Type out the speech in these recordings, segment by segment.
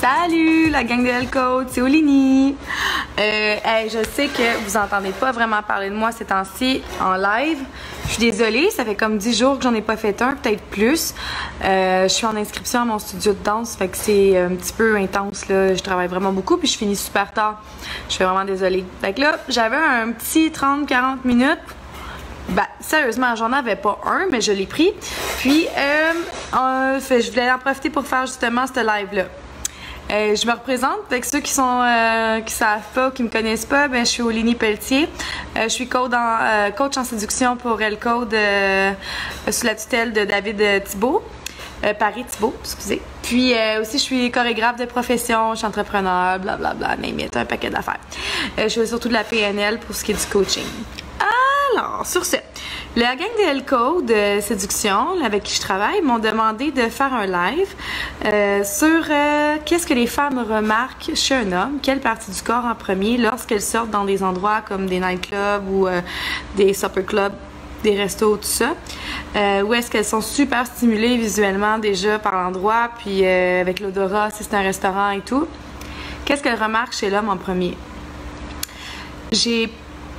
Salut la gang de L-Code, c'est Olini. Je sais que vous entendez pas vraiment parler de moi ces temps-ci en live. Je suis désolée, ça fait comme 10 jours que j'en ai pas fait un, peut-être plus. Je suis en inscription à mon studio de danse, fait que c'est un petit peu intense là. Je travaille vraiment beaucoup puis je finis super tard. Je suis vraiment désolée. Fait que là, j'avais un petit 30-40 minutes. Ben, sérieusement, j'en avais pas un, mais je l'ai pris. Puis, je voulais en profiter pour faire justement ce live-là. Je me représente, avec ceux qui savent pas ou qui me connaissent pas, ben, je suis Olini Pelletier. Je suis coach en séduction pour L-Code sous la tutelle de David Thibault. Paris Thibault, excusez. Puis aussi, je suis chorégraphe de profession, je suis entrepreneur, blablabla, name it, un paquet d'affaires. Je fais surtout de la PNL pour ce qui est du coaching. Alors, sur ce, la gang de L-Code Séduction, avec qui je travaille, m'ont demandé de faire un live sur qu'est-ce que les femmes remarquent chez un homme, quelle partie du corps en premier, lorsqu'elles sortent dans des endroits comme des nightclubs ou des supper clubs, des restos, tout ça. Où est-ce qu'elles sont super stimulées visuellement déjà par l'endroit, puis avec l'odorat, si c'est un restaurant et tout. Qu'est-ce qu'elles remarquent chez l'homme en premier?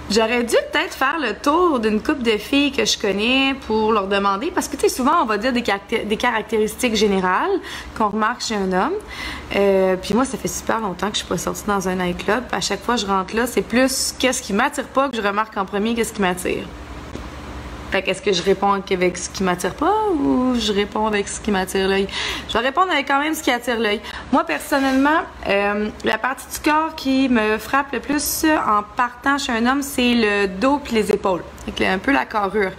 J'aurais dû peut-être faire le tour d'une couple de filles que je connais pour leur demander, parce que tu sais, souvent on va dire des caractéristiques générales qu'on remarque chez un homme. Puis moi, ça fait super longtemps que je suis pas sortie dans un nightclub. À chaque fois que je rentre là, c'est plus qu'est-ce qui m'attire pas que je remarque en premier, qu'est-ce qui m'attire. Fait qu'est-ce que je réponds avec ce qui m'attire pas ou je réponds avec ce qui m'attire l'œil? Je vais répondre avec quand même ce qui attire l'œil. Moi, personnellement, la partie du corps qui me frappe le plus en partant chez un homme, c'est le dos puis les épaules. Fait un peu la carrure.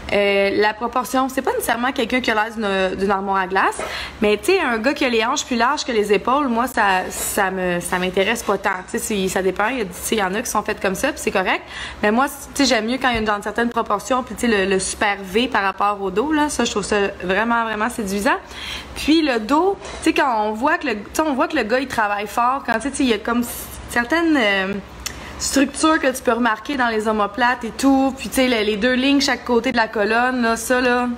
La proportion, c'est pas nécessairement quelqu'un qui a l'air d'une armoire à glace, mais tu sais, un gars qui a les hanches plus larges que les épaules, moi, ça m'intéresse pas tant. Tu sais, ça dépend. Il y en a qui sont faites comme ça, puis c'est correct. Mais moi, tu sais, j'aime mieux quand il y a dans certaines proportions, puis tu sais, le super V par rapport au dos, là, ça, je trouve ça vraiment, vraiment séduisant. Puis le dos, tu sais, quand on voit que le gars, il travaille fort, quand tu sais, il y a comme certaines structure que tu peux remarquer dans les omoplates et tout, puis tu sais les deux lignes chaque côté de la colonne, là, ça là.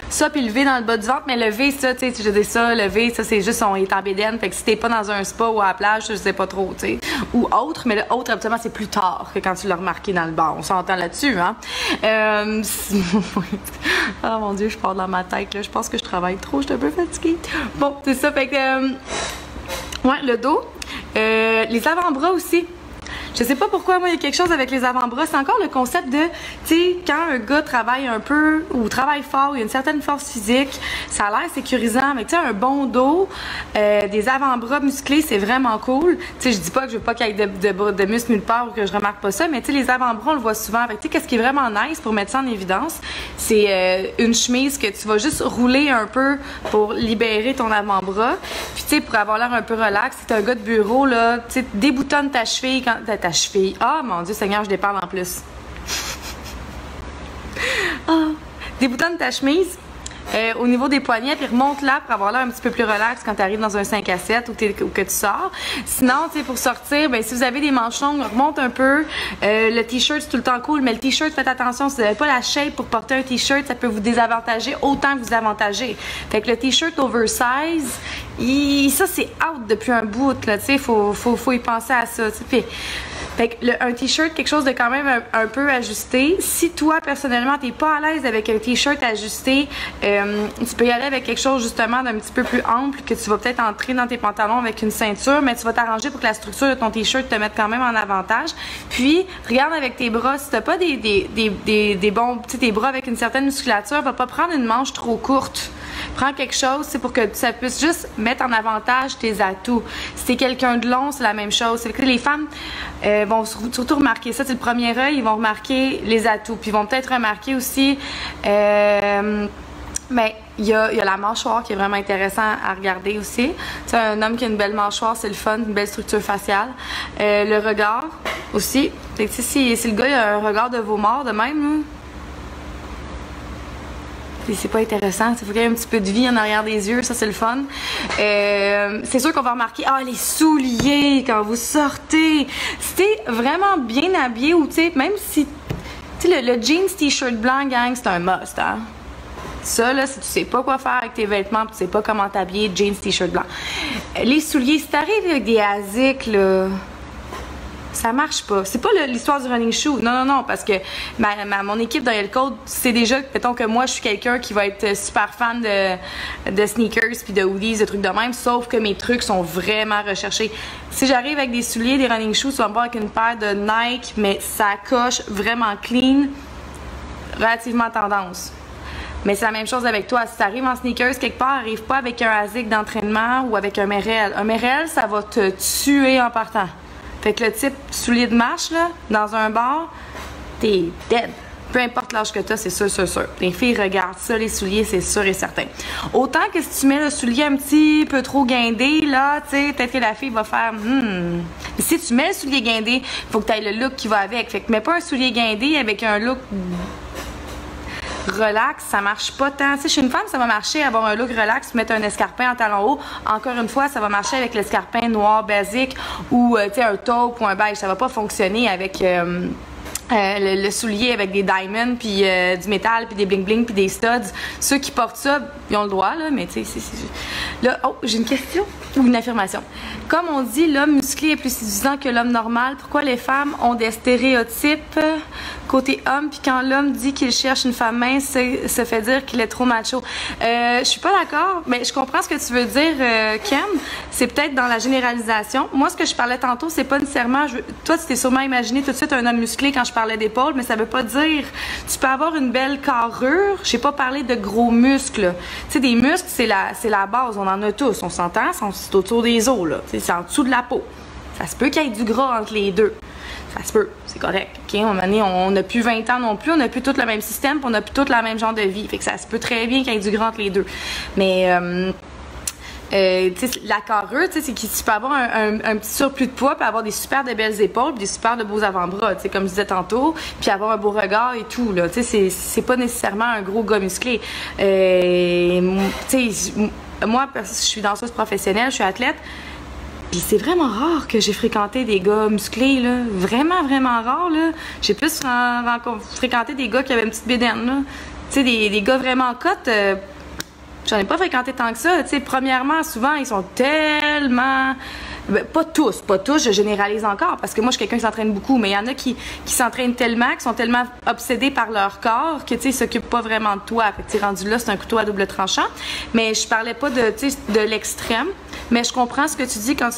Ça, puis le V dans le bas du ventre, mais le V, ça, tu sais, je dis ça, le V, ça, c'est juste, on est en bédaine, fait que si t'es pas dans un spa ou à la plage, je sais pas trop, tu sais, ou autre, mais le autre, absolument, c'est plus tard que quand tu l'as remarqué dans le bas, on s'entend là-dessus, hein. Oh mon Dieu, je pars dans ma tête, là, je pense que je travaille trop, je suis un peu fatiguée. Bon, c'est ça, fait que, ouais, le dos, les avant-bras aussi. Je sais pas pourquoi, moi, il y a quelque chose avec les avant-bras. C'est encore le concept de, tu sais, quand un gars travaille un peu ou travaille fort, il y a une certaine force physique, ça a l'air sécurisant. Mais tu sais, un bon dos, des avant-bras musclés, c'est vraiment cool. Tu sais, je dis pas que je veux pas qu'il y ait de muscles nulle part ou que je remarque pas ça, mais tu sais, les avant-bras, on le voit souvent. Tu sais, qu'est-ce qui est vraiment nice pour mettre ça en évidence, c'est une chemise que tu vas juste rouler un peu pour libérer ton avant-bras. Puis tu sais, pour avoir l'air un peu relax, si t'es un gars de bureau, là, tu sais, déboutonne ta cheville quand ta cheville. Ah, mon Dieu Seigneur, je déparle en plus. Déboutonne ta chemise au niveau des poignets, puis remonte là pour avoir l'air un petit peu plus relax quand tu arrives dans un 5 à 7 ou que tu sors. Sinon, tu sais, pour sortir, ben, si vous avez des manches longues, remonte un peu. Le t-shirt, c'est tout le temps cool, mais le t-shirt, faites attention, si vous n'avez pas la shape pour porter un t-shirt, ça peut vous désavantager autant que vous avantager. Fait que le t-shirt oversize, ça, c'est out depuis un bout, là, tu sais, faut y penser à ça, tu sais. Fait que un t-shirt, quelque chose de quand même un peu ajusté. Si toi, personnellement, t'es pas à l'aise avec un t-shirt ajusté, tu peux y aller avec quelque chose justement d'un petit peu plus ample, que tu vas peut-être entrer dans tes pantalons avec une ceinture, mais tu vas t'arranger pour que la structure de ton t-shirt te mette quand même en avantage. Puis, regarde avec tes bras. Si t'as pas des bons, tu sais, tes bras avec une certaine musculature, va pas prendre une manche trop courte. Prends quelque chose, c'est pour que ça puisse juste mettre en avantage tes atouts. Si t'es quelqu'un de long, c'est la même chose. C'est que les femmes vont surtout remarquer ça. C'est le premier œil, ils vont remarquer les atouts. Puis ils vont peut-être remarquer aussi, mais il y a la mâchoire qui est vraiment intéressant à regarder aussi. Tu sais, un homme qui a une belle mâchoire, c'est le fun, une belle structure faciale. Le regard aussi. Fait que, si le gars il a un regard de veau mort de même, là, c'est pas intéressant, il faut qu'il y ait un petit peu de vie en arrière des yeux, ça c'est le fun. C'est sûr qu'on va remarquer, les souliers quand vous sortez. Si t'es vraiment bien habillé ou tu sais, même si Tu sais, le jeans t-shirt blanc, gang, c'est un must, hein? Ça, là, si tu sais pas quoi faire avec tes vêtements, pis tu sais pas comment t'habiller, jeans, t-shirt blanc. Les souliers, si t'arrives avec des ASIC, là, ça marche pas. C'est pas l'histoire du running shoe. Non, non, non, parce que mon équipe dans le code, c'est déjà, mettons que moi, je suis quelqu'un qui va être super fan de sneakers puis de hoodies, de trucs de même, sauf que mes trucs sont vraiment recherchés. Si j'arrive avec des souliers, des running shoes, tu vas me voir avec une paire de Nike, mais ça coche vraiment clean, relativement tendance. Mais c'est la même chose avec toi. Si tu arrives en sneakers quelque part, arrive pas avec un ASIC d'entraînement ou avec un Merrell. Un Merrell, ça va te tuer en partant. Fait que le type soulier de marche, là, dans un bar, t'es dead. Peu importe l'âge que t'as, c'est sûr, sûr, sûr. Les filles regardent ça, les souliers, c'est sûr et certain. Autant que si tu mets le soulier un petit peu trop guindé, là, tu sais, peut-être que la fille va faire Mais si tu mets le soulier guindé, faut que tu aies le look qui va avec. Fait que mets pas un soulier guindé avec un look relax, ça marche pas tant. Tu sais, chez une femme, ça va marcher avoir un look relax, mettre un escarpin en talon haut. Encore une fois, ça va marcher avec l'escarpin noir basique ou tu sais, un taupe ou un beige. Ça va pas fonctionner avec le soulier avec des diamonds puis du métal puis des bling bling puis des studs. Ceux qui portent ça, ils ont le droit là, mais tu sais, là, oh, j'ai une question ou une affirmation. Comme on dit, l'homme musclé est plus séduisant que l'homme normal. Pourquoi les femmes ont des stéréotypes côté homme, puis quand l'homme dit qu'il cherche une femme mince, se fait dire qu'il est trop macho? Je suis pas d'accord, mais je comprends ce que tu veux dire, Ken. C'est peut-être dans la généralisation. Moi, ce que je parlais tantôt, c'est pas nécessairement... Toi, tu t'es sûrement imaginé tout de suite un homme musclé quand je parlais d'épaule, mais ça veut pas dire... Tu peux avoir une belle carrure. J'ai pas parlé de gros muscles. Tu sais, des muscles, c'est la base. On en a tous. On s'entend, c'est autour des os, là. C'est en dessous de la peau. Ça se peut qu'il y ait du gras entre les deux. Ça se peut, c'est correct. Okay? À un moment donné, on n'a plus 20 ans non plus, on n'a plus tout le même système, puis on n'a plus tout le même genre de vie. Fait que ça se peut très bien qu'il y ait du gras entre les deux. Mais la carrure, c'est que tu peux avoir un petit surplus de poids, puis avoir des super de belles épaules, puis des super de beaux avant-bras, comme je disais tantôt, puis avoir un beau regard et tout. C'est pas nécessairement un gros gars musclé. Moi, parce que je suis danseuse professionnelle, je suis athlète. Puis c'est vraiment rare que j'ai fréquenté des gars musclés, là. Vraiment, vraiment rare, là. J'ai plus fréquenté des gars qui avaient une petite bédaine, là. Tu sais, des gars vraiment cotes, j'en ai pas fréquenté tant que ça. Tu sais, premièrement, souvent, ils sont tellement... Ben, pas tous, je généralise encore, parce que moi, je suis quelqu'un qui s'entraîne beaucoup, mais il y en a qui s'entraînent tellement, qui sont tellement obsédés par leur corps, que, tu sais, ils s'occupent pas vraiment de toi. Fait que, tu sais, rendu là, c'est un couteau à double tranchant. Mais je parlais pas de, tu sais, de l'extrême, mais je comprends ce que tu dis quand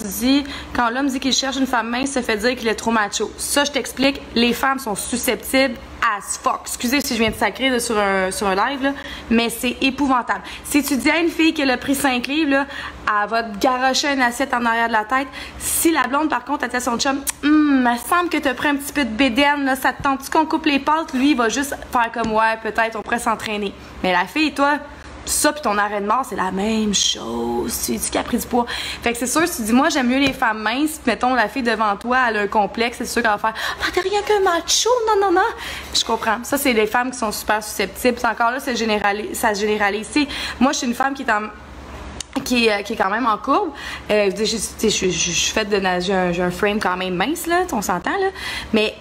l'homme dit qu'il cherche une femme mince, ça fait dire qu'il est trop macho. Ça, je t'explique, les femmes sont susceptibles as fuck. Excusez si je viens de sacrer là, sur un live, là, mais c'est épouvantable. Si tu dis à une fille qu'elle a pris 5 livres, là, elle va te garocher une assiette en arrière de la tête. Si la blonde, par contre, elle dit à son chum, me semble que tu as pris un petit peu de bédaine, là, ça te tente-tu qu'on coupe les pâtes? Lui, il va juste faire comme, ouais, peut-être, on pourrait s'entraîner. Mais la fille, toi, ça puis ton arrêt de mort, c'est la même chose. Tu dis qu'elle a pris du poids. Fait que c'est sûr, si tu dis, moi, j'aime mieux les femmes minces, puis mettons, la fille devant toi, elle a un complexe, c'est sûr qu'elle va faire, ah, t'es rien qu'un macho, non, non, non. Je comprends. Ça, c'est les femmes qui sont super susceptibles. C'est encore là, ça se généralise. Moi, je suis une femme qui est quand même en courbe. Je suis faite j'ai un frame quand même mince, là, on s'entend, là. Mais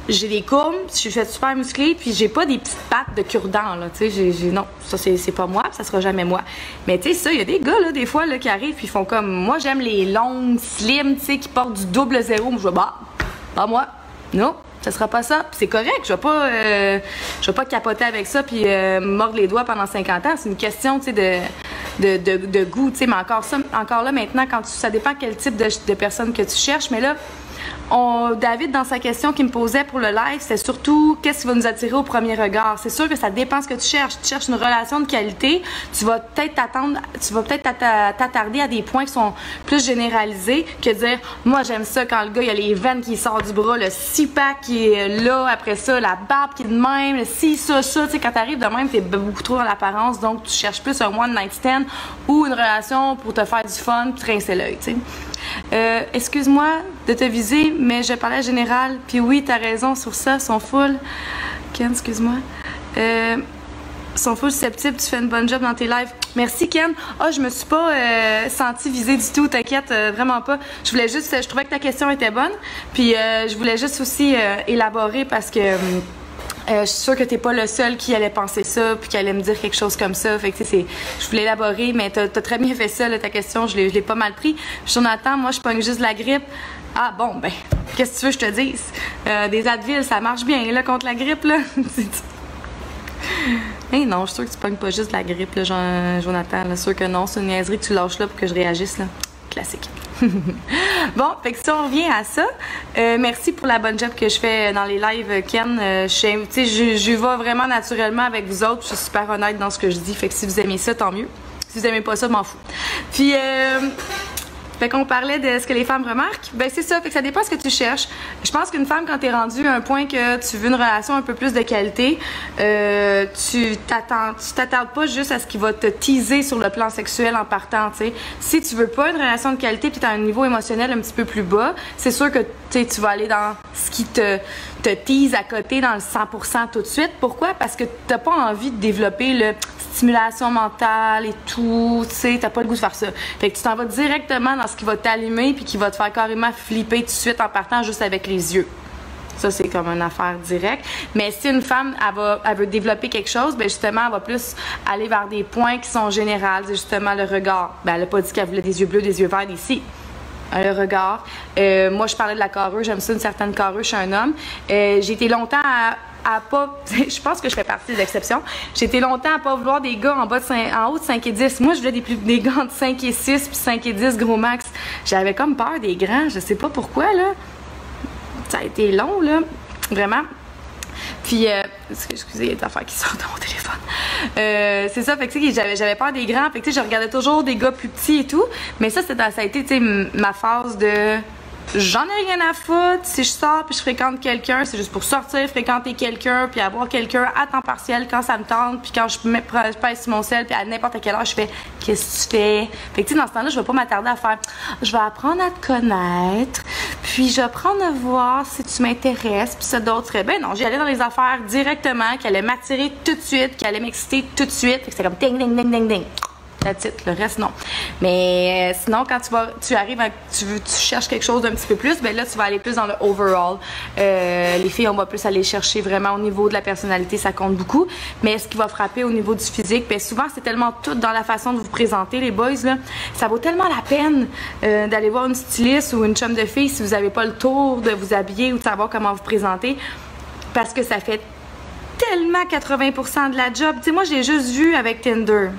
j'ai des courbes, je suis faite super musclée, puis j'ai pas des petites pattes de cure-dent, là, tu sais, non, ça c'est pas moi, ça sera jamais moi. Mais tu sais, ça, il y a des gars, là, des fois, là, qui arrivent, puis ils font comme, moi, j'aime les longues, slim, tu sais, qui portent du double zéro, moi, je vais, pas moi, non, ça sera pas ça, puis c'est correct, je vais pas capoter avec ça, puis mordre les doigts pendant 50 ans, c'est une question, tu sais, de goût, tu sais, mais encore là, maintenant, ça dépend quel type de personne que tu cherches, mais là, David, dans sa question qu'il me posait pour le live, c'est surtout qu'est-ce qui va nous attirer au premier regard. C'est sûr que ça dépend ce que tu cherches. Tu cherches une relation de qualité, tu vas peut-être t'attarder à des points qui sont plus généralisés que dire, moi j'aime ça quand le gars il a les veines qui sortent du bras, le six-pack qui est là, après ça, la barbe qui est de même, le ci, ça, tu sais, quand t'arrives de même, t'es beaucoup trop dans l'apparence, donc tu cherches plus un one night stand ou une relation pour te faire du fun, puis trincer l'œil, tu sais. Excuse-moi de te viser, mais je parlais général. Puis oui, t'as raison sur ça, sont full. Ken, excuse-moi. Sont full susceptibles, tu fais une bonne job dans tes lives. Merci Ken. Ah, je me suis pas sentie visée du tout, t'inquiète, vraiment pas. Je trouvais que ta question était bonne. Puis je voulais juste aussi élaborer parce que Je suis sûre que t'es pas le seul qui allait penser ça puis qui allait me dire quelque chose comme ça. Fait que je voulais élaborer, mais t'as très bien fait ça, là, ta question, je l'ai pas mal pris. Jonathan, moi je pogne juste la grippe. Ah bon, ben, qu'est-ce que tu veux que je te dise? Des Advil, ça marche bien là contre la grippe, là. Hey, non, je suis sûre que tu pognes pas juste la grippe, là, Jonathan. Là, sûr que non, c'est une niaiserie que tu lâches là pour que je réagisse, là. Classique. Bon, fait que si on revient à ça, merci pour la bonne job que je fais dans les lives, Ken. Je vais vraiment naturellement avec vous autres. Je suis super honnête dans ce que je dis. Fait que si vous aimez ça, tant mieux. Si vous aimez pas ça, m'en fous. Puis, fait qu'on parlait de ce que les femmes remarquent. Ben c'est ça, fait que ça dépend ce que tu cherches. Je pense qu'une femme, quand t'es rendu à un point que tu veux une relation un peu plus de qualité, tu t'attardes pas juste à ce qui va te teaser sur le plan sexuel en partant, tu sais. Si tu veux pas une relation de qualité puis t'as un niveau émotionnel un petit peu plus bas, c'est sûr que tu vas aller dans ce qui te tease à côté dans le 100% tout de suite. Pourquoi? Parce que t'as pas envie de développer le stimulation mentale et tout, tu sais, t'as pas le goût de faire ça. Fait que tu t'en vas directement dans ce qui va t'allumer puis qui va te faire carrément flipper tout de suite en partant juste avec les yeux. Ça, c'est comme une affaire directe. Mais si une femme, elle veut développer quelque chose, ben justement, elle va plus aller vers des points qui sont généraux. C'est justement le regard. Ben, elle a pas dit qu'elle voulait des yeux bleus, des yeux verts ici. Le regard. Moi, je parlais de la carrure. J'aime ça, une certaine carrure chez un homme. J'ai été longtemps à pas... Je pense que je fais partie des exceptions. J'ai été longtemps à pas vouloir des gars en haut de 5 et 10. Moi, je voulais des gars entre 5 et 6 puis 5 et 10 gros max. J'avais comme peur des grands. Je sais pas pourquoi, là. Ça a été long, là. Vraiment. Puis, excusez, il y a des affaires qui sortent de mon téléphone. C'est ça, fait que j'avais peur des grands. Fait que je regardais toujours des gars plus petits et tout. Mais ça a été, tu sais, ma phase de... J'en ai rien à foutre. Si je sors puis je fréquente quelqu'un, c'est juste pour sortir, fréquenter quelqu'un, puis avoir quelqu'un à temps partiel quand ça me tente, puis quand je pèse sur mon sel, puis à n'importe quelle heure, je fais « Qu'est-ce que tu fais? » Fait que tu sais, dans ce temps-là, je vais pas m'attarder à faire « Je vais apprendre à te connaître, puis je vais apprendre à voir si tu m'intéresses, puis ça d'autres serait... » Ben non, j'y allais dans les affaires directement, qui allaient m'attirer tout de suite, qui allaient m'exciter tout de suite. Fait que c'était comme « Ding, ding, ding, ding, ding. » Le reste, non. Mais sinon, quand tu arrives, tu cherches quelque chose d'un petit peu plus, ben là, tu vas aller plus dans le overall. Les filles, on va plus aller chercher vraiment au niveau de la personnalité, ça compte beaucoup. Mais ce qui va frapper au niveau du physique, ben souvent, c'est tellement tout dans la façon de vous présenter, les boys, là. Ça vaut tellement la peine d'aller voir une styliste ou une chum de fille si vous n'avez pas le tour de vous habiller ou de savoir comment vous présenter. Parce que ça fait tellement 80% de la job. Tu sais, moi, je l'ai juste vu avec Tinder.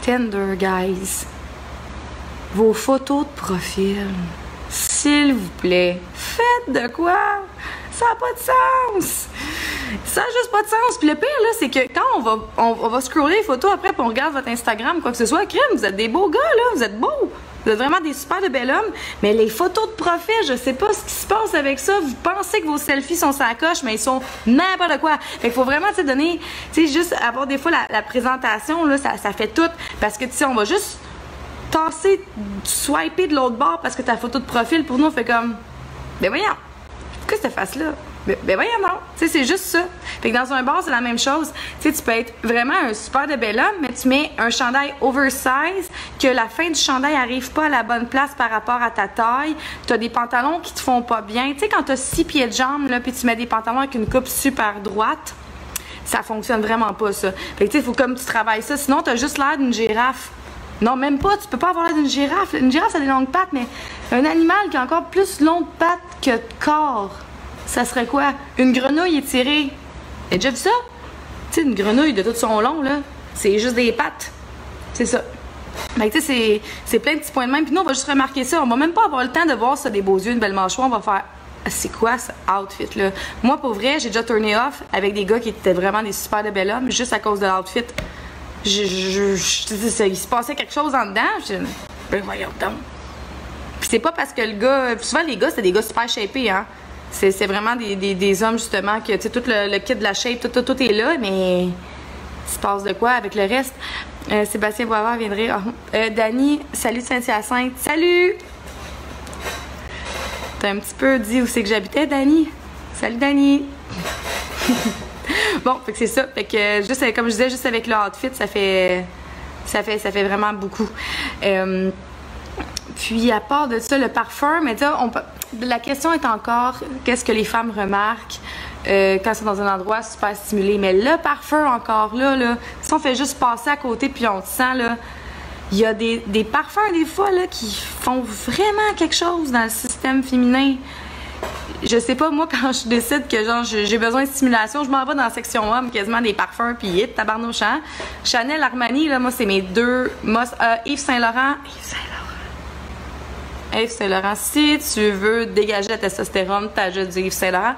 Tinder, guys. Vos photos de profil. S'il vous plaît, faites de quoi? Ça n'a pas de sens. Ça n'a juste pas de sens. Puis le pire, là, c'est que quand on va scroller les photos après, puis on regarde votre Instagram, quoi que ce soit, crème, vous êtes des beaux gars, là. Vous êtes beaux. Vous êtes vraiment des super de bel hommes. Mais les photos de profil, je sais pas ce qui se passe avec ça. Vous pensez que vos selfies sont sur la coche, mais ils sont n'importe quoi. Fait qu'il faut vraiment, tu sais, donner, tu sais, juste avoir des fois la présentation, là, ça fait tout. Parce que, tu sais, on va juste tasser, swiper de l'autre bord parce que ta photo de profil, pour nous, on fait comme, ben voyons, pourquoi cette face-là? Ben voyons, non. Tu sais, c'est juste ça. Fait que dans un bar, c'est la même chose. Tu sais, tu peux être vraiment un super de bel homme, mais tu mets un chandail oversize, que la fin du chandail arrive pas à la bonne place par rapport à ta taille. Tu as des pantalons qui te font pas bien. Tu sais, quand tu as 6 pieds de jambes, là, puis tu mets des pantalons avec une coupe super droite, ça fonctionne vraiment pas, ça. Fait que tu sais, il faut comme tu travailles ça. Sinon, tu as juste l'air d'une girafe. Non, même pas. Tu peux pas avoir l'air d'une girafe. Une girafe, ça a des longues pattes, mais un animal qui a encore plus longues pattes que de corps, ça serait quoi? Une grenouille étirée. T'as déjà vu ça? Tu sais, une grenouille de tout son long, là, c'est juste des pattes. C'est ça. Fait que tu sais, c'est plein de petits points de même. Puis nous, on va juste remarquer ça. On va même pas avoir le temps de voir ça, des beaux yeux, une belle mâchoire. On va faire, c'est quoi ce outfit-là? Moi, pour vrai, j'ai déjà tourné off avec des gars qui étaient vraiment des super de bel hommes, juste à cause de l'outfit. Il se passait quelque chose en dedans. Ben voyons donc. Puis c'est pas parce que le gars... Souvent, les gars, c'est des gars super shapés, hein. C'est vraiment des hommes, justement, que, tu sais, tout le kit de la shape, tout est là, mais il se passe de quoi avec le reste? Sébastien Boisvert viendrait. Dani, salut de Saint-Hyacinthe. Salut! T'as un petit peu dit où c'est que j'habitais, Dani? Salut, Dani! Bon, fait que c'est ça. Fait que, juste, comme je disais, juste avec le outfit, ça fait vraiment beaucoup. Puis à part de ça, le parfum, mais tu sais, la question est encore qu'est-ce que les femmes remarquent quand c'est dans un endroit super stimulé. Mais le parfum encore là, si on fait juste passer à côté puis on te sent là, il y a des parfums des fois là qui font vraiment quelque chose dans le système féminin. Je sais pas, moi, quand je décide que genre j'ai besoin de stimulation, je m'en vais dans la section homme, quasiment des parfums, puis hit, tabarnouche, hein? Chanel, Armani, là, moi, c'est mes deux Yves Saint-Laurent. Yves Saint-Laurent, si tu veux dégager la testostérone, t'as juste du Yves Saint-Laurent.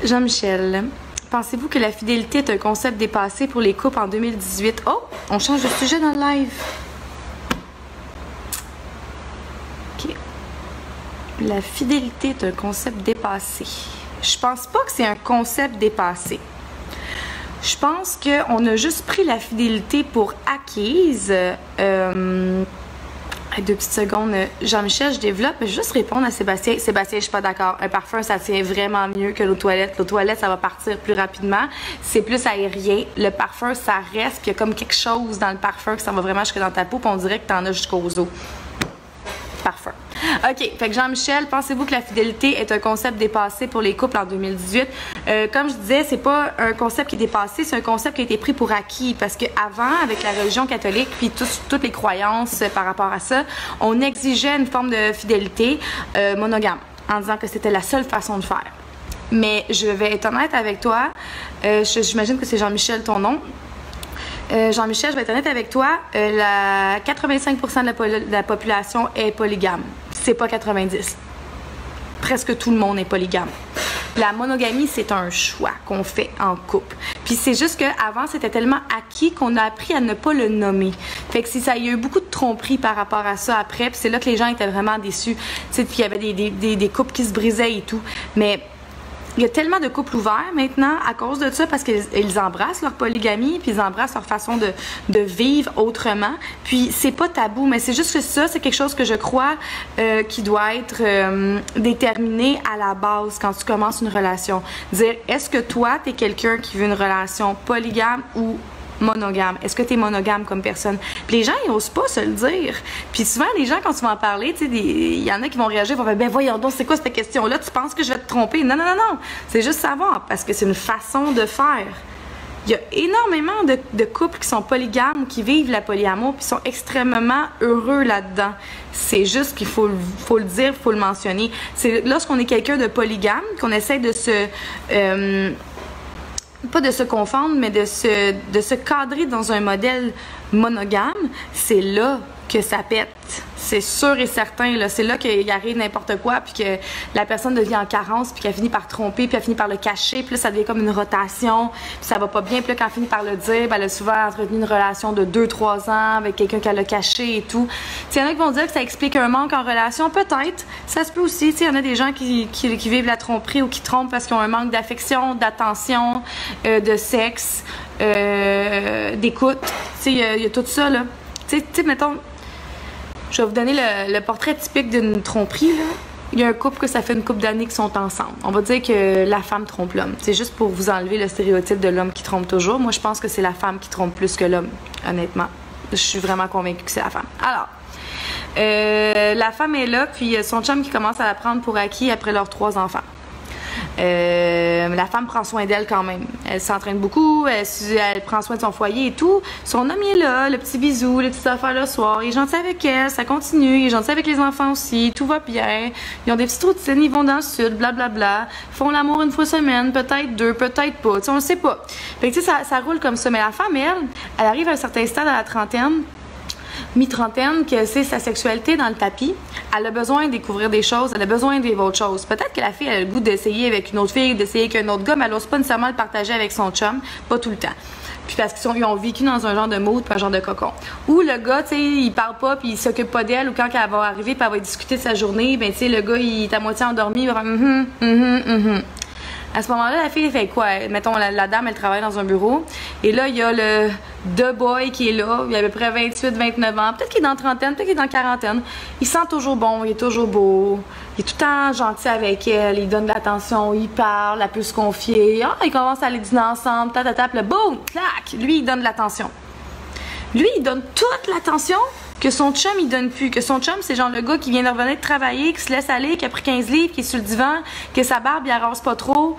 Jean-Michel, pensez-vous que la fidélité est un concept dépassé pour les couples en 2018? Oh, on change de sujet dans le live. OK. La fidélité est un concept dépassé. Je pense pas que c'est un concept dépassé. Je pense qu'on a juste pris la fidélité pour acquise. 2 petites secondes. Jean-Michel, je développe. Je vais juste répondre à Sébastien. Sébastien, je suis pas d'accord. Un parfum, ça tient vraiment mieux que l'eau toilette. L'eau toilette, ça va partir plus rapidement. C'est plus aérien. Le parfum, ça reste. Puis il y a comme quelque chose dans le parfum que ça va vraiment jusque dans ta peau. Puis on dirait que t'en as jusqu'aux os. Parfum. OK. Fait que Jean-Michel, pensez-vous que la fidélité est un concept dépassé pour les couples en 2018? Comme je disais, c'est pas un concept qui est dépassé, c'est un concept qui a été pris pour acquis. Parce qu'avant, avec la religion catholique, puis toutes les croyances par rapport à ça, on exigeait une forme de fidélité monogame, en disant que c'était la seule façon de faire. Mais je vais être honnête avec toi, j'imagine que c'est Jean-Michel ton nom. Jean-Michel, je vais être honnête avec toi, 85% de la population est polygame. C'est pas 90%. Presque tout le monde est polygame. La monogamie, c'est un choix qu'on fait en couple. Puis c'est juste qu'avant, c'était tellement acquis qu'on a appris à ne pas le nommer. Fait que il y a eu beaucoup de tromperies par rapport à ça après. Puis c'est là que les gens étaient vraiment déçus. Tu sais, puis il y avait des couples qui se brisaient et tout. Mais il y a tellement de couples ouverts maintenant à cause de ça parce qu'ils embrassent leur polygamie puis ils embrassent leur façon de vivre autrement. Puis c'est pas tabou, mais c'est juste que ça, c'est quelque chose que je crois qui doit être déterminé à la base quand tu commences une relation. Dire, est-ce que toi, t'es quelqu'un qui veut une relation polygame ou monogame? Est-ce que tu es monogame comme personne? Puis les gens, ils n'osent pas se le dire. Puis souvent, les gens, quand tu vas en parler, tu sais, il y en a qui vont réagir, ils vont faire, ben voyons donc, c'est quoi cette question-là? Tu penses que je vais te tromper? Non, non, non, non. C'est juste savoir, parce que c'est une façon de faire. Il y a énormément de couples qui sont polygames, qui vivent la polyamour, puis sont extrêmement heureux là-dedans. C'est juste qu'il faut le dire, il faut le mentionner. C'est lorsqu'on est quelqu'un de polygame, qu'on essaie de se... pas de se confondre, mais de se cadrer dans un modèle monogame, c'est là que ça pète. C'est sûr et certain, là. C'est là qu'il arrive n'importe quoi, puis que la personne devient en carence, puis qu'elle finit par tromper, puis elle finit par le cacher, puis là, ça devient comme une rotation, puis ça va pas bien, puis là, quand elle finit par le dire, ben, elle a souvent entretenu une relation de 2-3 ans avec quelqu'un qu'elle a caché et tout. Il y en a qui vont dire que ça explique un manque en relation, peut-être. Ça se peut aussi. Il y en a des gens qui vivent la tromperie ou qui trompent parce qu'ils ont un manque d'affection, d'attention, de sexe, d'écoute. Il y a tout ça, là. Tu sais, mettons... Je vais vous donner le portrait typique d'une tromperie, là. Il y a un couple que ça fait une couple d'années qu'ils sont ensemble. On va dire que la femme trompe l'homme. C'est juste pour vous enlever le stéréotype de l'homme qui trompe toujours. Moi, je pense que c'est la femme qui trompe plus que l'homme, honnêtement. Je suis vraiment convaincue que c'est la femme. Alors, la femme est là, puis son chum qui commence à la prendre pour acquis après leurs 3 enfants. La femme prend soin d'elle quand même. Elle s'entraîne beaucoup, elle prend soin de son foyer et tout. Son homme il est là, le petit bisou, les petites affaires le soir. Il est gentil avec elle, ça continue. Il est gentil avec les enfants aussi, tout va bien. Ils ont des petites routines, ils vont dans le sud, blablabla. Ils font l'amour une fois semaine, peut-être 2, peut-être pas. T'sais, on ne sait pas. Fait que tu sais, ça roule comme ça. Mais la femme, elle arrive à un certain stade à la trentaine, mi-trentaine, que c'est sa sexualité dans le tapis. Elle a besoin de découvrir des choses, elle a besoin de vivre autre chose. Peut-être que la fille a le goût d'essayer avec une autre fille, d'essayer avec un autre gars, mais elle n'ose pas nécessairement le partager avec son chum, pas tout le temps. Puis parce qu'ils ont vécu dans un genre de mood, pas un genre de cocon. Ou le gars, tu sais, il parle pas, puis il s'occupe pas d'elle, ou quand elle va arriver, puis elle va discuter de sa journée, ben tu sais, le gars, il est à moitié endormi, il va faire À ce moment-là, la fille, elle fait quoi? Mettons, la dame, elle travaille dans un bureau. Et là, il y a le The Boy qui est là. Il a à peu près 28, 29 ans. Peut-être qu'il est dans la trentaine, peut-être qu'il est dans la quarantaine. Il sent toujours bon, il est toujours beau. Il est tout le temps gentil avec elle. Il donne de l'attention, il parle, elle peut se confier. Ah, ils commencent à aller dîner ensemble, puis là, boum, clac! Lui, il donne de l'attention. Lui, il donne toute l'attention que son chum il donne plus, que son chum c'est genre le gars qui vient de revenir de travailler, qui se laisse aller, qui a pris 15 livres, qui est sur le divan, que sa barbe il rase pas trop,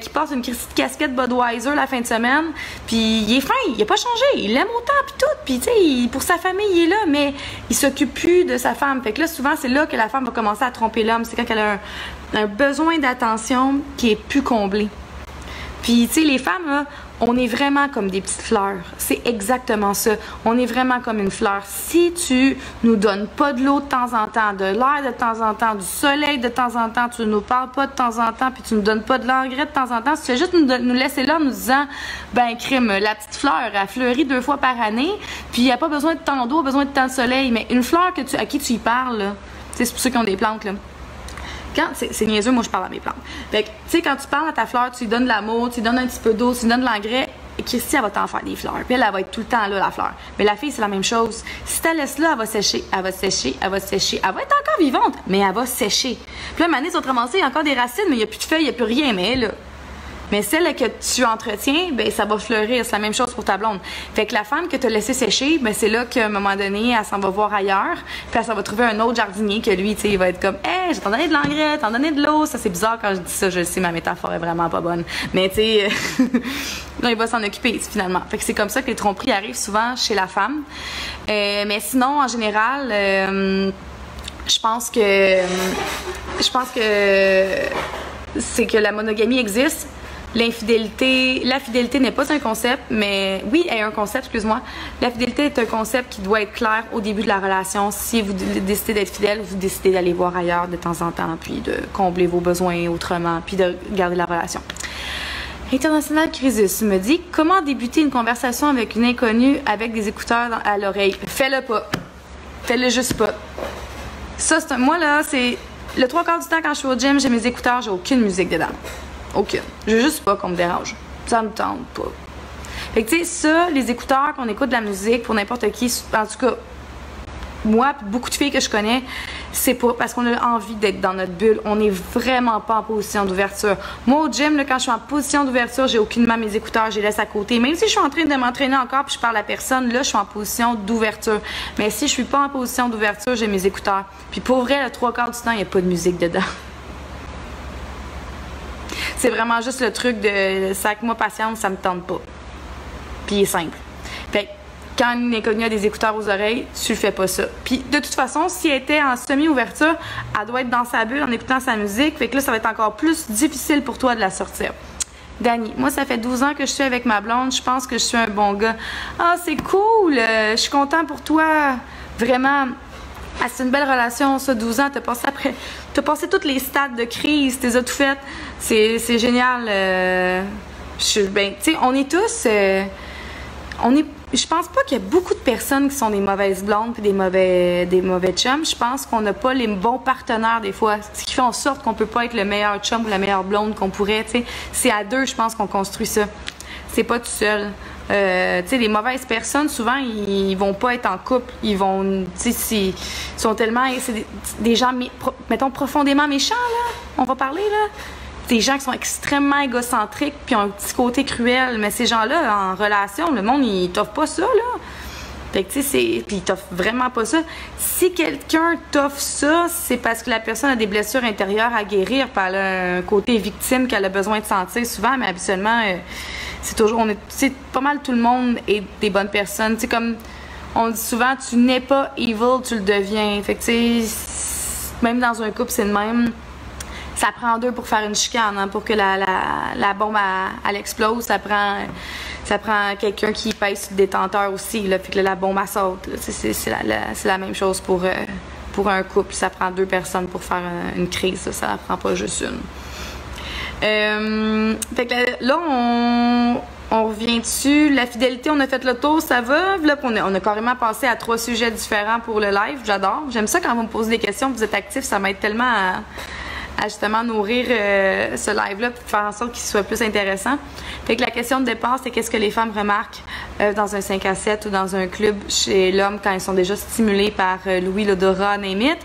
qui porte une petite casquette Budweiser la fin de semaine, puis il est fin, il a pas changé, il l'aime autant puis tout, puis tu sais pour sa famille il est là, mais il s'occupe plus de sa femme. Fait que là souvent c'est là que la femme va commencer à tromper l'homme, c'est quand elle a un besoin d'attention qui est plus comblé. Puis tu sais les femmes là, on est vraiment comme des petites fleurs. C'est exactement ça. On est vraiment comme une fleur. Si tu nous donnes pas de l'eau de temps en temps, de l'air de temps en temps, du soleil de temps en temps, tu nous parles pas de temps en temps, puis tu nous donnes pas de l'engrais de temps en temps, si tu fais juste nous laisser là en nous disant, ben crime, la petite fleur, elle fleurit 2 fois par année, puis elle a pas besoin de tant d'eau, elle a besoin de tant de soleil. Mais une fleur à qui tu y parles, là, c'est pour ceux qui ont des plantes, là. C'est niaiseux, moi je parle à mes plantes. Fait que, tu sais, quand tu parles à ta fleur, tu lui donnes de l'amour, tu lui donnes un petit peu d'eau, tu lui donnes de l'engrais, et Christy, elle va t'en faire des fleurs. Puis elle va être tout le temps là, la fleur. Mais la fille, c'est la même chose. Si tu la laisses là, elle va sécher, elle va sécher, elle va sécher. Elle va être encore vivante, mais elle va sécher. Puis là, une année, tu vas te ramasser, il y a encore des racines, mais il n'y a plus de feuilles, il n'y a plus rien, mais là. Mais celle que tu entretiens, ben ça va fleurir. C'est la même chose pour ta blonde. Fait que la femme que tu as laissée sécher, ben c'est là qu'à un moment donné, elle s'en va voir ailleurs. Puis elle s'en va trouver un autre jardinier que lui, tu sais, il va être comme, hey, je t'en donné de l'engrais, t'en donné de l'eau. Ça, c'est bizarre quand je dis ça. Je sais, ma métaphore est vraiment pas bonne. Mais tu sais, il va s'en occuper finalement. Fait que c'est comme ça que les tromperies arrivent souvent chez la femme. Mais sinon, en général, je pense que c'est que la monogamie existe. La fidélité n'est pas un concept, mais oui, elle est un concept, excuse-moi. La fidélité est un concept qui doit être clair au début de la relation. Si vous décidez d'être fidèle, vous décidez d'aller voir ailleurs de temps en temps, puis de combler vos besoins autrement, puis de garder la relation. International Crisis me dit « Comment débuter une conversation avec une inconnue avec des écouteurs à l'oreille? » Fais-le pas. Fais-le juste pas. Ça, moi, là, c'est... Le 3/4 du temps, quand je suis au gym, j'ai mes écouteurs, j'ai aucune musique dedans. Aucune. Je veux juste pas qu'on me dérange. Ça me tente pas. Fait que tu sais, ça, les écouteurs, qu'on écoute de la musique pour n'importe qui, en tout cas, moi, beaucoup de filles que je connais, c'est pas parce qu'on a envie d'être dans notre bulle. On n'est vraiment pas en position d'ouverture. Moi, au gym, là, quand je suis en position d'ouverture, j'ai aucunement mes écouteurs, je les laisse à côté. Même si je suis en train de m'entraîner encore puis je parle à personne, là, je suis en position d'ouverture. Mais si je suis pas en position d'ouverture, j'ai mes écouteurs. Puis pour vrai, le 3/4 du temps, il n'y a pas de musique dedans. C'est vraiment juste le truc de sac-moi patience, ça me tente pas. Puis il est simple. Fait que quand une inconnue a des écouteurs aux oreilles, tu le fais pas ça. Puis de toute façon, si elle était en semi-ouverture, elle doit être dans sa bulle en écoutant sa musique. Fait que là, ça va être encore plus difficile pour toi de la sortir. Dani, moi, ça fait 12 ans que je suis avec ma blonde. Je pense que je suis un bon gars. Ah, c'est cool! Je suis content pour toi. Vraiment. Ah, c'est une belle relation, ça, 12 ans. T'as passé toutes les stades de crise, t'es tout fait. C'est génial. Ben, tu sais, on est tous... je pense pas qu'il y a beaucoup de personnes qui sont des mauvaises blondes puis des mauvais chums. Je pense qu'on n'a pas les bons partenaires des fois. Ce qui fait en sorte qu'on peut pas être le meilleur chum ou la meilleure blonde qu'on pourrait, tu sais. C'est à deux, je pense, qu'on construit ça. C'est pas tout seul. Tu sais, les mauvaises personnes, souvent, ils vont pas être en couple. Ils vont, tu sais, ils sont tellement... C'est des gens, mettons, profondément méchants, là. On va parler, là. Des gens qui sont extrêmement égocentriques puis ont un petit côté cruel. Mais ces gens-là, en relation, le monde, ils t'offrent pas ça, là. Fait que, tu sais, puis ils t'offrent vraiment pas ça. Si quelqu'un t'offre ça, c'est parce que la personne a des blessures intérieures à guérir, puis elle a un côté victime qu'elle a besoin de sentir souvent, mais habituellement... c'est toujours, c'est pas mal tout le monde est des bonnes personnes. Tu sais, comme on dit souvent, tu n'es pas evil, tu le deviens. Fait que, tu sais, même dans un couple, c'est le même. Ça prend deux pour faire une chicane, hein, pour que la bombe, elle explose. Ça prend quelqu'un qui pèse sur le détenteur aussi, là, fait que la bombe, elle saute. C'est la même chose pour un couple. Ça prend deux personnes pour faire une crise. Ça ne prend pas juste une. Fait que là, on revient dessus. La fidélité, on a fait le tour, ça va. Là, on a carrément passé à 3 sujets différents pour le live. J'adore. J'aime ça quand vous me posez des questions, vous êtes actifs. Ça m'aide tellement à justement nourrir ce live-là pour faire en sorte qu'il soit plus intéressant. Fait que la question de départ, c'est qu'est-ce que les femmes remarquent dans un 5 à 7 ou dans un club chez l'homme quand ils sont déjà stimulés par l'ouïe, l'odorat, name it.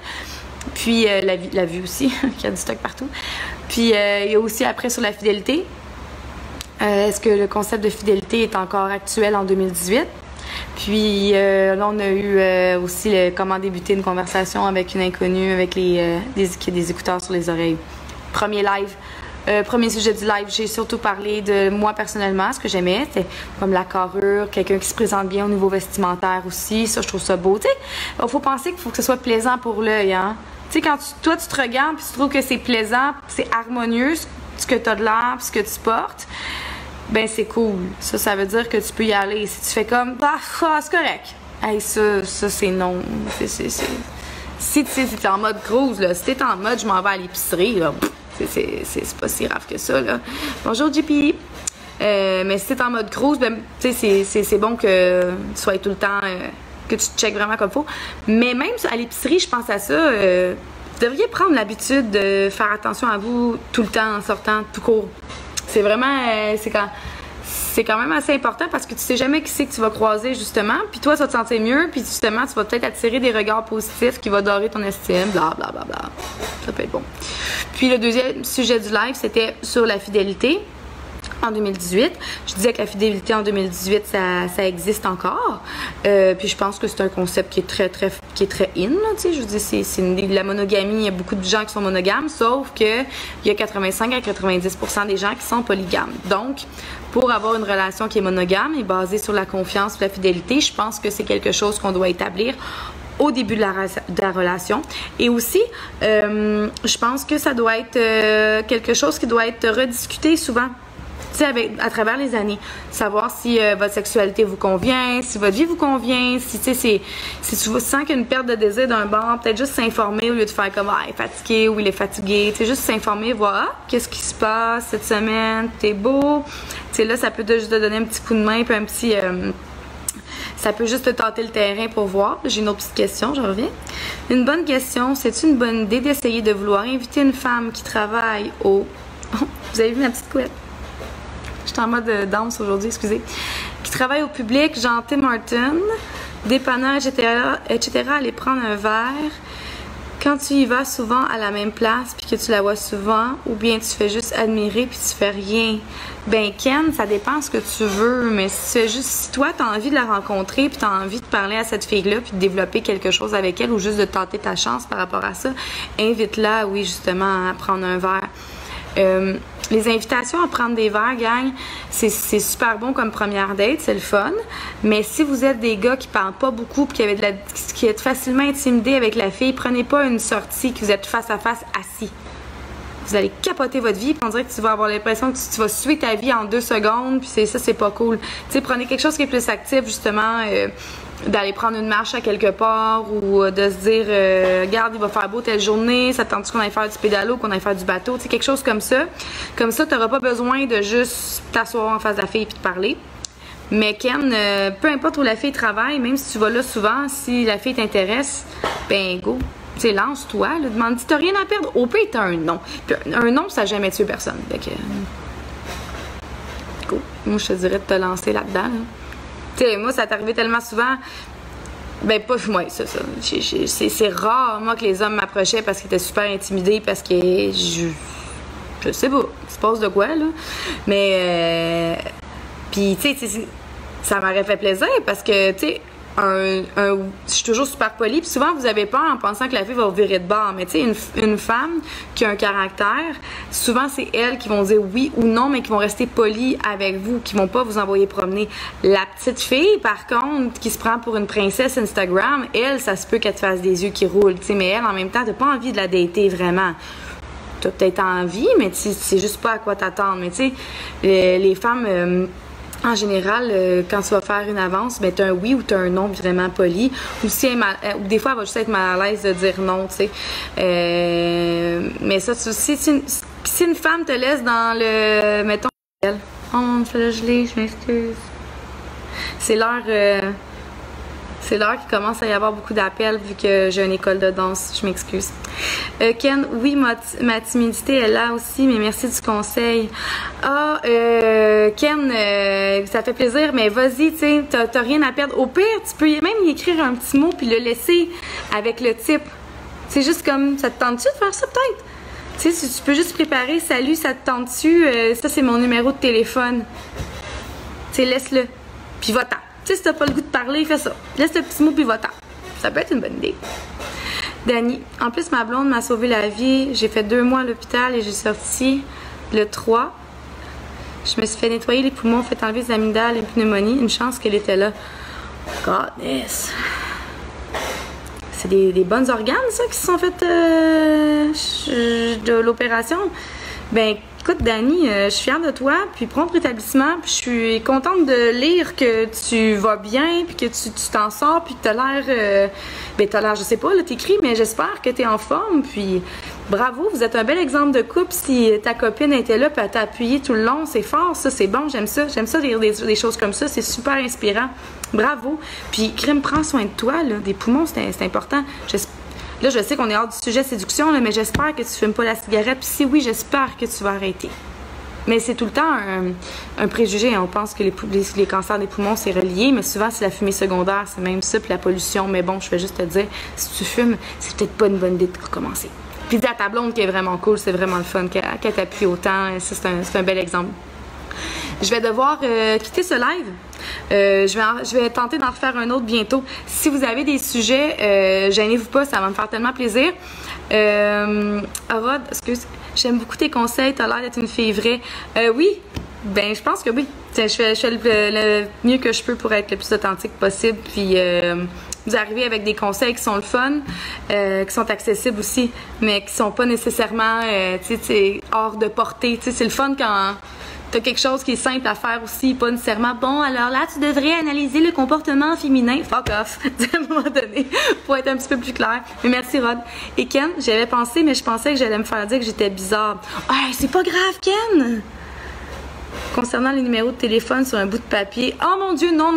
Puis la vue aussi, qu'il y a du stock partout. Puis il y a aussi après sur la fidélité. Est-ce que le concept de fidélité est encore actuel en 2018? Puis là, on a eu aussi comment débuter une conversation avec une inconnue avec des écouteurs sur les oreilles. Premier live. Premier sujet du live, j'ai surtout parlé de moi personnellement, ce que j'aimais, c'était comme la carrure, quelqu'un qui se présente bien au niveau vestimentaire aussi, ça je trouve ça beau, tu sais. Il faut penser qu'il faut que ce soit plaisant pour l'œil, hein. Tu sais, quand toi tu te regardes puis tu trouves que c'est plaisant, c'est harmonieux, ce que tu as de l'air, ce que tu portes, ben c'est cool. Ça veut dire que tu peux y aller. Si tu fais comme, c'est correct. Hey, ça c'est non. Si t'es en mode cruise, là, si t'es en mode je m'en vais à l'épicerie, là, c'est pas si grave que ça, là. Bonjour, JP. Mais si t'es en mode cruise, ben, tu sais, c'est bon que tu sois tout le temps, que tu te checkes vraiment comme il faut. Mais même à l'épicerie, je pense à ça. Vous devriez prendre l'habitude de faire attention à vous tout le temps en sortant, tout court. C'est vraiment, c'est quand même assez important parce que tu sais jamais qui c'est que tu vas croiser justement, puis toi tu vas te sentir mieux, puis justement tu vas peut-être attirer des regards positifs qui vont dorer ton estime, bla bla bla bla. Ça peut être bon. Puis le deuxième sujet du live, c'était sur la fidélité. En 2018, je disais que la fidélité en 2018, ça existe encore. Puis je pense que c'est un concept qui est très in. Là, tu sais, je veux dire, la monogamie, il y a beaucoup de gens qui sont monogames, sauf que il y a 85 à 90% des gens qui sont polygames. Donc, pour avoir une relation qui est monogame et basée sur la confiance, la fidélité, je pense que c'est quelque chose qu'on doit établir au début de la relation. Et aussi, je pense que ça doit être quelque chose qui doit être rediscuté souvent. À travers les années, savoir si votre sexualité vous convient, si votre vie vous convient, si tu sens qu'il y a une perte de désir d'un bord, peut-être juste s'informer au lieu de faire comme il est fatigué ou il est fatigué, juste s'informer, voir qu'est-ce qui se passe cette semaine, t'es beau, là ça peut juste te donner un petit coup de main puis un petit ça peut juste te tâter le terrain pour voir. J'ai une autre petite question, je reviens. Une bonne question, c'est-tu une bonne idée d'essayer de vouloir inviter une femme qui travaille au... Vous avez vu ma petite couette? Je suis en mode danse aujourd'hui, excusez. Qui travaille au public, genre Tim Hortons, dépanneur, etc., aller prendre un verre. Quand tu y vas souvent à la même place puis que tu la vois souvent, ou bien tu fais juste admirer puis tu fais rien. Ben Ken, ça dépend ce que tu veux, mais si toi tu as envie de la rencontrer puis tu as envie de parler à cette fille-là puis de développer quelque chose avec elle ou juste de tenter ta chance par rapport à ça, invite-la, oui, justement, à prendre un verre. Les invitations à prendre des verres, gang, c'est super bon comme première date, c'est le fun. Mais si vous êtes des gars qui parlent pas beaucoup et qui êtes facilement intimidés avec la fille, prenez pas une sortie que vous êtes face à face assis. Vous allez capoter votre vie, puis on dirait que tu vas avoir l'impression que tu vas suivre ta vie en 2 secondes, puis ça, c'est pas cool. Tu sais, prenez quelque chose qui est plus actif, justement, d'aller prendre une marche à quelque part ou de se dire regarde, il va faire beau telle journée, ça te tente qu'on aille faire du pédalo, qu'on aille faire du bateau, tu sais, quelque chose comme ça. Comme ça, tu n'auras pas besoin de juste t'asseoir en face de la fille et de parler. Mais Ken, peu importe où la fille travaille, même si tu vas là souvent, si la fille t'intéresse, ben go. Tu sais, lance-toi, demande, t'as rien à perdre. Au pire, t'as un non. Puis un non, ça n'a jamais tué personne. Fait que, go. Moi, je te dirais de te lancer là-dedans. Là. Tu sais, moi, ça t'est arrivé tellement souvent. Ben, pas moi, ça. C'est rare, moi, que les hommes m'approchaient parce qu'ils étaient super intimidés, parce que je sais pas, il se passe de quoi, là. Mais, puis, tu sais, ça m'aurait fait plaisir parce que, tu sais, je suis toujours super polie, puis souvent vous avez peur en pensant que la fille va vous virer de bord, mais tu sais, une femme qui a un caractère, souvent c'est elles qui vont dire oui ou non, mais qui vont rester polies avec vous, qui vont pas vous envoyer promener. La petite fille, par contre, qui se prend pour une princesse Instagram, elle, ça se peut qu'elle te fasse des yeux qui roulent, tu sais, mais elle, en même temps, t'as pas envie de la dater vraiment. T'as peut-être envie, mais tu sais juste pas à quoi t'attendre. Mais tu sais, les femmes... en général, quand tu vas faire une avance, ben, tu as un oui ou tu as un non vraiment poli. Ou si ou des fois, elle va juste être mal à l'aise de dire non, tu sais. Mais ça, si une femme te laisse dans le... Mettons, oh, on me fait le gelé, je m'excuse. C'est l'heure... C'est l'heure qu'il commence à y avoir beaucoup d'appels vu que j'ai une école de danse. Je m'excuse. Ken, oui, ma timidité est là aussi, mais merci du conseil. Ah, Ken, ça fait plaisir, mais vas-y, tu sais, t'as rien à perdre. Au pire, tu peux même y écrire un petit mot puis le laisser avec le type. C'est juste comme, ça te tente-tu de faire ça peut-être? Tu sais, tu peux juste préparer, salut, ça te tente-tu? Ça, c'est mon numéro de téléphone. Tu sais, laisse-le. Puis va-t'en. Tu sais, si t'as pas le goût de parler, fais ça. Laisse le petit mot puis va-t'en. Ça peut être une bonne idée. Dani, en plus, ma blonde m'a sauvé la vie. J'ai fait 2 mois à l'hôpital et j'ai sorti le 3. Je me suis fait nettoyer les poumons, fait enlever les amygdales et pneumonie. Une chance qu'elle était là. Goodness. C'est des bonnes organes, ça, qui se sont fait de l'opération. Ben, écoute, Dani, je suis fière de toi, puis prompt rétablissement, puis je suis contente de lire que tu vas bien, puis que tu t'en sors, puis que t'as l'air... ben, t'as l'air, je sais pas, là, t'écris, mais j'espère que t'es en forme, puis bravo, vous êtes un bel exemple de couple. Si ta copine était là, puis elle t'a appuyé tout le long, c'est fort, ça, c'est bon, j'aime ça. J'aime ça lire des choses comme ça, c'est super inspirant. Bravo. Puis, Crème, prends soin de toi, là, des poumons, c'est important. Là, je sais qu'on est hors du sujet séduction, là, mais j'espère que tu fumes pas la cigarette. Puis si oui, j'espère que tu vas arrêter. Mais c'est tout le temps un préjugé. On pense que les cancers des poumons, c'est relié, mais souvent, c'est la fumée secondaire, c'est même ça, puis la pollution. Mais bon, je vais juste te dire, si tu fumes, c'est peut-être pas une bonne idée de recommencer. Puis dis à ta blonde qui est vraiment cool, c'est vraiment le fun, qu'elle t'appuie autant. Ça, c'est un bel exemple. Je vais devoir quitter ce live. Je vais tenter d'en refaire un autre bientôt. Si vous avez des sujets, gênez-vous pas, ça va me faire tellement plaisir. Rod, excuse, j'aime beaucoup tes conseils, t'as l'air d'être une fille vraie. Oui, ben je pense que oui. Je fais le mieux que je peux pour être le plus authentique possible. Puis vous arrivez avec des conseils qui sont le fun, qui sont accessibles aussi, mais qui sont pas nécessairement hors de portée. C'est le fun quand t'as quelque chose qui est simple à faire aussi, pas nécessairement bon, alors là tu devrais analyser le comportement féminin. Fuck off, à un moment donné, pour être un petit peu plus clair. Mais merci Rod. Et Ken, j'avais pensé, mais je pensais que j'allais me faire dire que j'étais bizarre. Hey, c'est pas grave Ken! Concernant les numéros de téléphone sur un bout de papier, oh mon Dieu, non,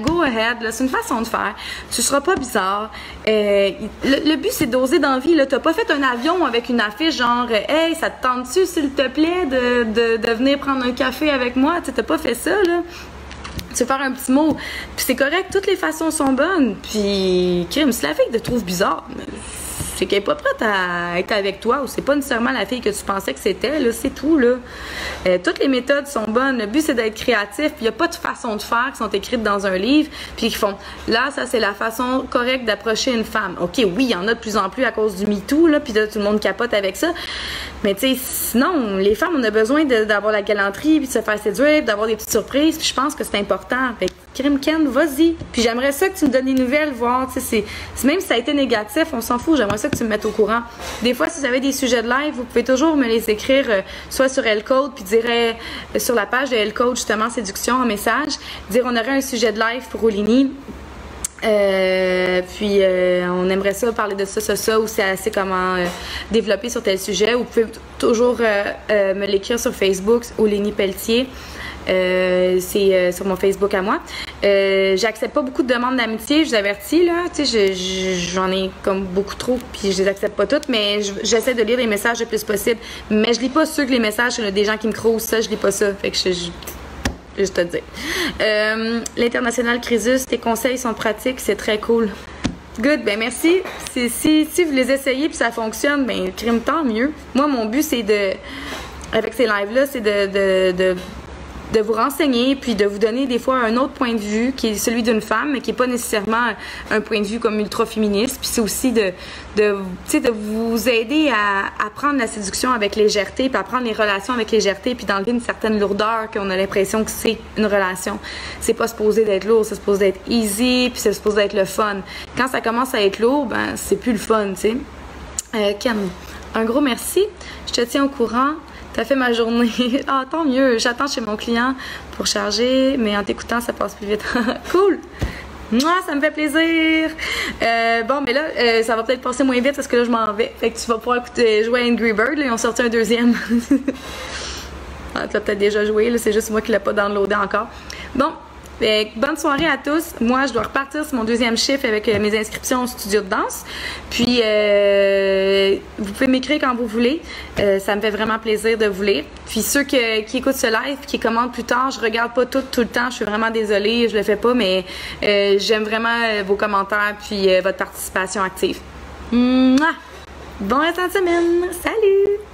go ahead, c'est une façon de faire. Tu seras pas bizarre. Le but, c'est d'oser dans la vie. T'as pas fait un avion avec une affiche genre « Hey, ça te tente-tu, s'il te plaît, de venir prendre un café avec moi? » T'as pas fait ça, là. Tu veux faire un petit mot. Puis c'est correct, toutes les façons sont bonnes. Puis, crime, si la fille te trouve bizarre, c'est qu'elle n'est pas prête à être avec toi, ou c'est pas nécessairement la fille que tu pensais que c'était, là, c'est tout, là. Toutes les méthodes sont bonnes. Le but, c'est d'être créatif. Puis il n'y a pas de façon de faire qui sont écrites dans un livre, puis qui font, là, ça, c'est la façon correcte d'approcher une femme. OK, oui, il y en a de plus en plus à cause du MeToo, là, puis là, tout le monde capote avec ça. Mais tu sais, sinon, les femmes, on a besoin d'avoir la galanterie, puis de se faire séduire, puis d'avoir des petites surprises, puis je pense que c'est important. Fait que, Crime Ken, vas-y. Puis j'aimerais ça que tu me donnes des nouvelles, voir, tu sais, même si ça a été négatif, on s'en fout, j'aimerais ça que tu me mettes au courant. Des fois, si vous avez des sujets de live, vous pouvez toujours me les écrire, soit sur L-Code, puis dire sur la page de L-Code, justement, séduction, en message, dire on aurait un sujet de live pour Olini. Puis on aimerait ça parler de ça ou c'est assez comment développer sur tel sujet, ou vous pouvez toujours me l'écrire sur Facebook, Olini Pelletier. C'est sur mon Facebook à moi. J'accepte pas beaucoup de demandes d'amitié, je vous avertis, là. Tu sais, j'en ai comme beaucoup trop, puis je les accepte pas toutes, mais j'essaie de lire les messages le plus possible. Mais je lis pas ceux que les messages, des gens qui me crousent, ça, je lis pas ça. Fait que juste te dire. L'International Crisis, tes conseils sont pratiques, c'est très cool. Good, ben merci. Si vous les essayez puis ça fonctionne, ben crime, tant mieux. Moi, mon but, c'est avec ces lives-là, c'est de vous renseigner, puis de vous donner des fois un autre point de vue qui est celui d'une femme, mais qui n'est pas nécessairement un point de vue comme ultra-féministe. Puis c'est aussi de vous aider à prendre la séduction avec légèreté, puis à prendre les relations avec légèreté, puis d'enlever une certaine lourdeur qu'on a l'impression que c'est une relation. C'est pas supposé d'être lourd, c'est supposé d'être easy, puis c'est supposé d'être le fun. Quand ça commence à être lourd, ben c'est plus le fun, tu sais. Ken, un gros merci. Je te tiens au courant. T'as fait ma journée. Ah, tant mieux. J'attends chez mon client pour charger, mais en t'écoutant, ça passe plus vite. Cool! Moi, ça me fait plaisir! Bon, mais là, ça va peut-être passer moins vite parce que là, je m'en vais. Fait que tu vas pouvoir jouer à Angry Bird. Là, ils ont sorti un deuxième. Ah, tu l'as peut-être déjà joué. C'est juste moi qui ne l'ai pas downloadé encore. Bon. Bonne soirée à tous. Moi, je dois repartir sur mon deuxième chiffre avec mes inscriptions au studio de danse. Puis, vous pouvez m'écrire quand vous voulez. Ça me fait vraiment plaisir de vous lire. Puis, ceux qui écoutent ce live, qui commentent plus tard, je regarde pas tout le temps. Je suis vraiment désolée, je le fais pas, mais j'aime vraiment vos commentaires puis votre participation active. Mouah! Bon restant de semaine. Salut!